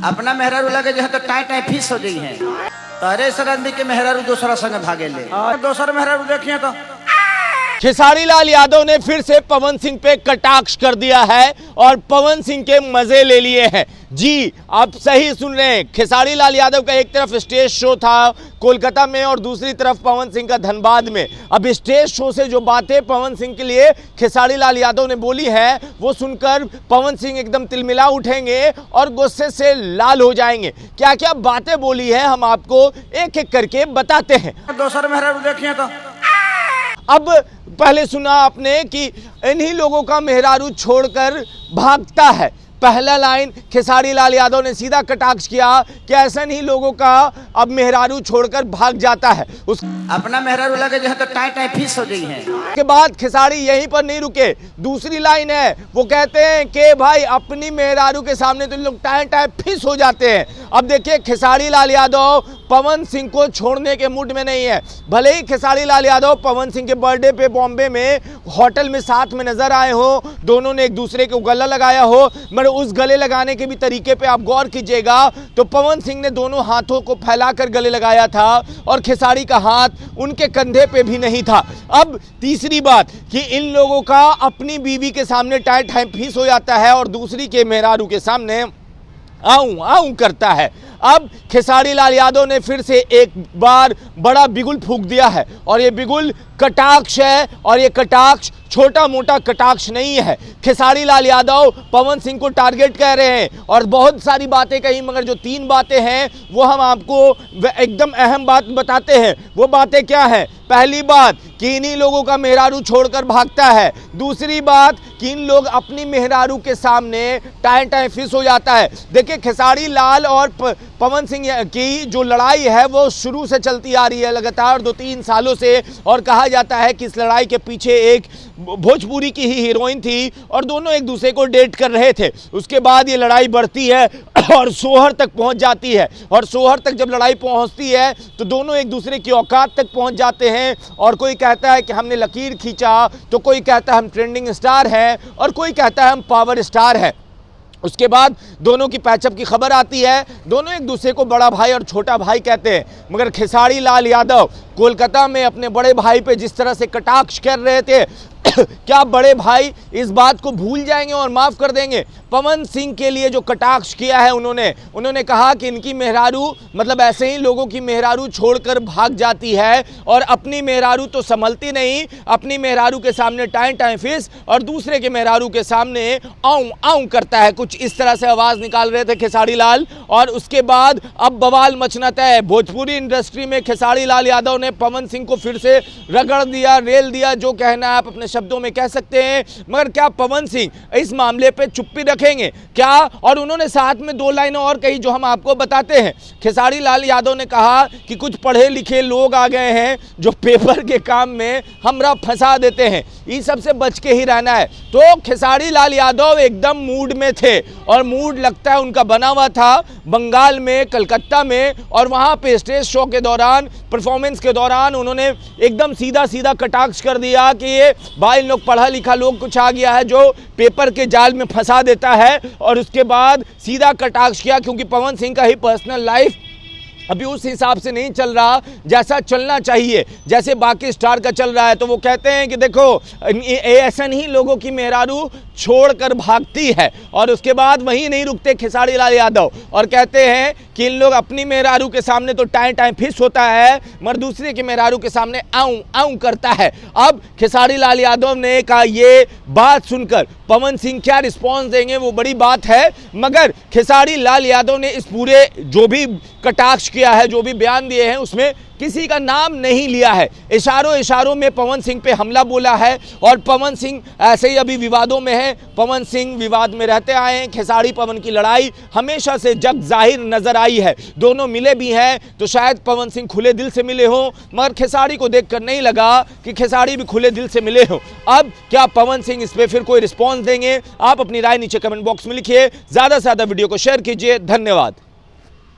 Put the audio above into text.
अपना मेहरारू लगे जो है तो टाई टाई फीस हो गई है। तारे सरंदी के मेहरारू दूसरा संग भागे ले और दूसरा मेहरारू देखिए तो खेसारी लाल यादव ने फिर से पवन सिंह पे कटाक्ष कर दिया है और पवन सिंह के मजे ले लिए हैं। जी, आप सही सुन रहे हैं। खेसारी लाल यादव का एक तरफ स्टेज शो था कोलकाता में और दूसरी तरफ पवन सिंह का धनबाद में। अब स्टेज शो से जो बातें पवन सिंह के लिए खेसारी लाल यादव ने बोली है वो सुनकर पवन सिंह एकदम तिलमिला उठेंगे और गुस्से से लाल हो जाएंगे। क्या क्या बातें बोली है हम आपको एक एक करके बताते हैं। दूसरा मेहरारू देखिए तो अब पहले सुना आपने कि इन्हीं लोगों का मेहरारू छोड़कर भागता है। पहला लाइन खेसारी लाल यादव ने सीधा कटाक्ष किया कि ऐसा नहीं लोगों का अब मेहरारू छोड़कर भाग जाता है। उस अपना मेहरारू लगे जो है तो टाई टाई फीस हो गई है। के बाद खेसारी यहीं पर नहीं रुके, दूसरी लाइन है वो कहते हैं कि भाई अपनी मेहरारू के सामने तो लोग टाई टाई फीस हो जाते हैं। अब देखिए खेसारी लाल यादव पवन सिंह को छोड़ने के मूड में नहीं है। भले ही खेसारी लाल यादव पवन सिंह के बर्थडे पे बॉम्बे में होटल में साथ में नजर आए हो, दोनों ने एक दूसरे को गला लगाया हो, मगर उस गले लगाने के भी तरीके पे आप गौर कीजिएगा तो पवन सिंह ने दोनों हाथों को फैलाकर गले लगाया था और खेसारी का हाथ उनके कंधे पे भी नहीं था। अब तीसरी बात कि इन लोगों का अपनी बीवी के सामने टाई टाई फीस हो जाता है और दूसरी के मेहरारू के सामने आऊं आऊं करता है। अब खेसारी लाल यादव ने फिर से एक बार बड़ा बिगुल फूंक दिया है और ये बिगुल कटाक्ष है और ये कटाक्ष छोटा मोटा कटाक्ष नहीं है। खेसारी लाल यादव पवन सिंह को टारगेट कर रहे हैं और बहुत सारी बातें कही, मगर जो तीन बातें हैं वो हम आपको एकदम अहम बात बताते हैं। वो बातें क्या है? पहली बात कि इन्हीं लोगों का मेहरारू छोड़कर भागता है। दूसरी बात कि इन लोग अपनी मेहरारू के सामने टाई टाई फिस हो जाता है। देखिए खेसारी लाल और पवन सिंह की जो लड़ाई है वो शुरू से चलती आ रही है लगातार 2-3 सालों से, और कहा जाता है कि इस लड़ाई के पीछे एक भोजपुरी की ही हीरोइन थी और दोनों एक दूसरे को डेट कर रहे थे। उसके बाद ये लड़ाई बढ़ती है और सोहर तक पहुंच जाती है और सोहर तक जब लड़ाई पहुंचती है तो दोनों एक दूसरे की औकात तक पहुंच जाते हैं और कोई कहता है कि हमने लकीर खींचा तो कोई कहता है हम ट्रेंडिंग स्टार हैं और कोई कहता है हम पावर स्टार हैं। उसके बाद दोनों की पैचअप की खबर आती है, दोनों एक दूसरे को बड़ा भाई और छोटा भाई कहते हैं। मगर खेसारी लाल यादव कोलकाता में अपने बड़े भाई पे जिस तरह से कटाक्ष कर रहे थे क्या बड़े भाई इस बात को भूल जाएंगे और माफ़ कर देंगे? पवन सिंह के लिए जो कटाक्ष किया है उन्होंने कहा कि इनकी मेहरारू मतलब ऐसे ही लोगों की मेहरारू छोड़कर भाग जाती है और अपनी मेहरारू तो संभलती नहीं, अपनी मेहरारू के सामने टाई टाई फिस और दूसरे के मेहरारू के सामने आऊं आऊं करता है। कुछ इस तरह से आवाज़ निकाल रहे थे खेसारी लाल और उसके बाद अब बवाल मचना तय है। भोजपुरी इंडस्ट्री में खेसारी लाल यादव ने पवन सिंह को फिर से रगड़ दिया, रेल दिया, जो कहना है आप अपने शब्दों में कह सकते हैं। मगर क्या पवन सिंह इस मामले पे चुप्पी रखेंगे क्या? और उन्होंने साथ में 2 लाइनें और कही जो हम आपको बताते हैं। खेसारी लाल यादव ने कहा कि कुछ पढ़े लिखे लोग आ गए हैं जो पेपर के काम में हमरा फंसा देते हैं, इन सब से बच के ही रहना है। तो खेसारी लाल यादव एकदम मूड में थे और मूड लगता है उनका बना हुआ था बंगाल में, कलकत्ता में, और वहां पे स्टेज शो के दौरान, परफॉर्मेंस के दौरान उन्होंने एकदम सीधा सीधा कटाक्ष कर दिया कि ये भाई लोग पढ़ा लिखा लोग कुछ आ गया है जो पेपर के जाल में फंसा देता है। और उसके बाद सीधा कटाक्ष किया क्योंकि पवन सिंह का ही पर्सनल लाइफ अभी उस हिसाब से नहीं चल रहा जैसा चलना चाहिए, जैसे बाकी स्टार का चल रहा है। तो वो कहते हैं कि देखो ऐसा नहीं लोगों की मेहरारू छोड़कर भागती है। और उसके बाद वहीं नहीं रुकते खेसारी लाल यादव और कहते हैं कि इन लोग अपनी मेहरारू के सामने तो टाई टाई फिस होता है मगर दूसरे के मेहरारू के सामने आऊं आऊं करता है। अब खेसारी लाल यादव ने कहा ये बात सुनकर पवन सिंह क्या रिस्पॉन्स देंगे वो बड़ी बात है, मगर खेसारी लाल यादव ने इस पूरे जो भी कटाक्ष किया है, जो भी बयान दिए हैं, उसमें किसी का नाम नहीं लिया है। इशारों में पवन सिंह पे हमला बोला है और पवन सिंह ऐसे ही अभी विवादों में है। पवन सिंह विवाद में रहते आए हैं। खेसारी पवन की लड़ाई हमेशा से जग जाहिर नजर आई है, दोनों मिले भी हैं तो शायद पवन सिंह खुले दिल से मिले हों, मगर खेसारी को देखकर नहीं लगा कि खेसारी भी खुले दिल से मिले हों। अब क्या पवन सिंह इस पर फिर कोई रिस्पॉन्स देंगे? आप अपनी राय नीचे कमेंट बॉक्स में लिखिए, ज़्यादा से ज़्यादा वीडियो को शेयर कीजिए। धन्यवाद।